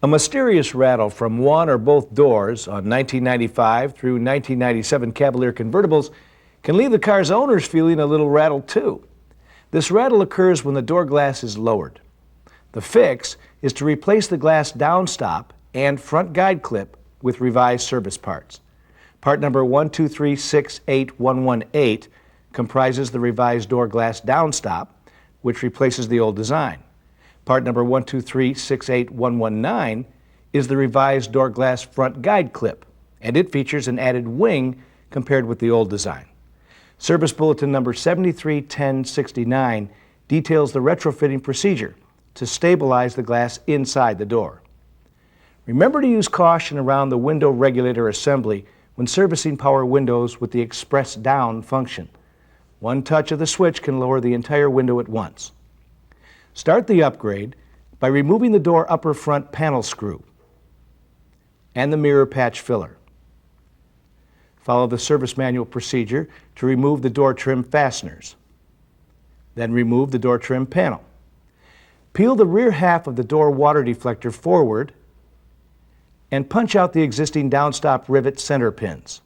A mysterious rattle from one or both doors on 1995 through 1997 Cavalier convertibles can leave the car's owners feeling a little rattled too. This rattle occurs when the door glass is lowered. The fix is to replace the glass downstop and front guide clip with revised service parts. Part number 123-68118 comprises the revised door glass downstop, which replaces the old design. Part number 123-68119 is the revised door glass front guide clip, and it features an added wing compared with the old design. Service Bulletin number 731069 details the retrofitting procedure to stabilize the glass inside the door. Remember to use caution around the window regulator assembly when servicing power windows with the express down function. One touch of the switch can lower the entire window at once. Start the upgrade by removing the door upper front panel screw and the mirror patch filler. Follow the service manual procedure to remove the door trim fasteners. Then remove the door trim panel. Peel the rear half of the door water deflector forward and punch out the existing downstop rivet center pins.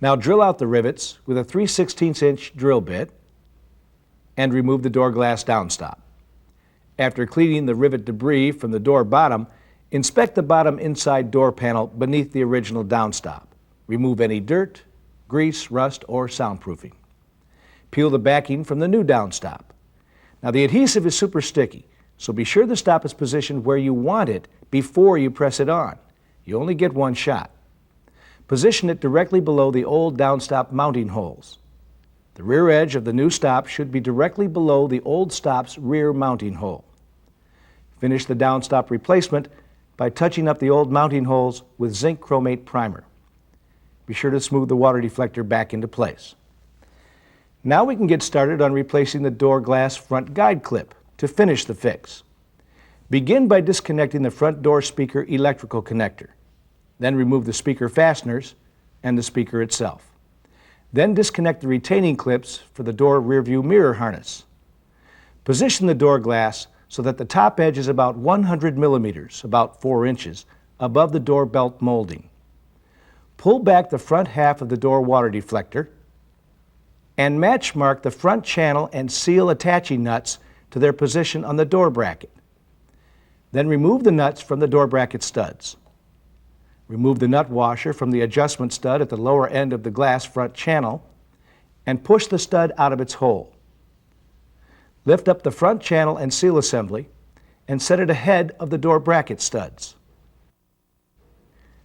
Now drill out the rivets with a 3/16" drill bit and remove the door glass downstop. After cleaning the rivet debris from the door bottom, inspect the bottom inside door panel beneath the original downstop. Remove any dirt, grease, rust, or soundproofing. Peel the backing from the new downstop. Now the adhesive is super sticky, so be sure the stop is positioned where you want it before you press it on. You only get one shot. Position it directly below the old downstop mounting holes. The rear edge of the new stop should be directly below the old stop's rear mounting hole. Finish the downstop replacement by touching up the old mounting holes with zinc chromate primer. Be sure to smooth the water deflector back into place. Now we can get started on replacing the door glass front guide clip to finish the fix. Begin by disconnecting the front door speaker electrical connector. Then remove the speaker fasteners and the speaker itself. Then disconnect the retaining clips for the door rearview mirror harness. Position the door glass so that the top edge is about 100 millimeters, about 4 inches, above the door belt molding. Pull back the front half of the door water deflector and match mark the front channel and seal attaching nuts to their position on the door bracket. Then remove the nuts from the door bracket studs. Remove the nut washer from the adjustment stud at the lower end of the glass front channel and push the stud out of its hole. Lift up the front channel and seal assembly and set it ahead of the door bracket studs.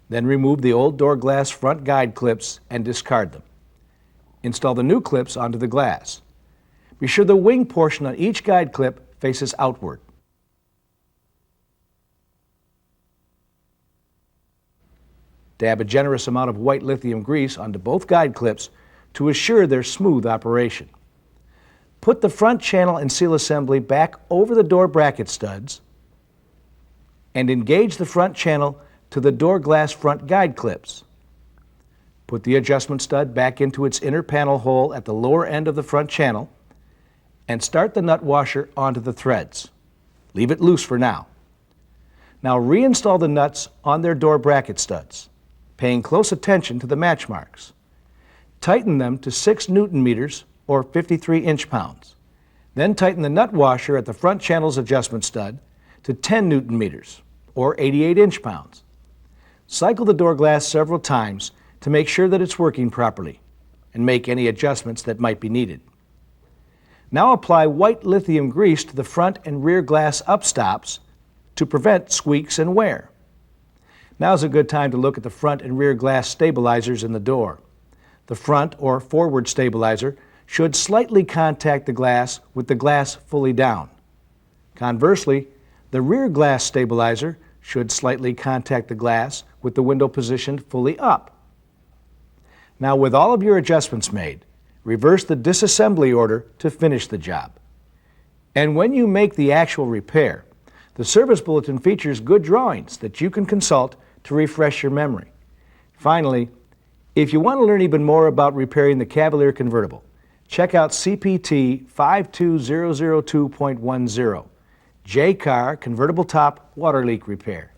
Then remove the old door glass front guide clips and discard them. Install the new clips onto the glass. Be sure the wing portion on each guide clip faces outward. Dab a generous amount of white lithium grease onto both guide clips to assure their smooth operation. Put the front channel and seal assembly back over the door bracket studs and engage the front channel to the door glass front guide clips. Put the adjustment stud back into its inner panel hole at the lower end of the front channel and start the nut washer onto the threads. Leave it loose for now. Now reinstall the nuts on their door bracket studs, paying close attention to the match marks. Tighten them to 6 Newton meters or 53 inch-pounds. Then tighten the nut washer at the front channel's adjustment stud to 10 Newton meters or 88 inch-pounds. Cycle the door glass several times to make sure that it's working properly and make any adjustments that might be needed. Now apply white lithium grease to the front and rear glass upstops to prevent squeaks and wear. Now's a good time to look at the front and rear glass stabilizers in the door. The front or forward stabilizer should slightly contact the glass with the glass fully down. Conversely, the rear glass stabilizer should slightly contact the glass with the window positioned fully up. Now with all of your adjustments made, reverse the disassembly order to finish the job. And when you make the actual repair, the service bulletin features good drawings that you can consult to refresh your memory. Finally, if you want to learn even more about repairing the Cavalier convertible, check out CPT 52002.10, J-Car Convertible Top Water Leak Repair.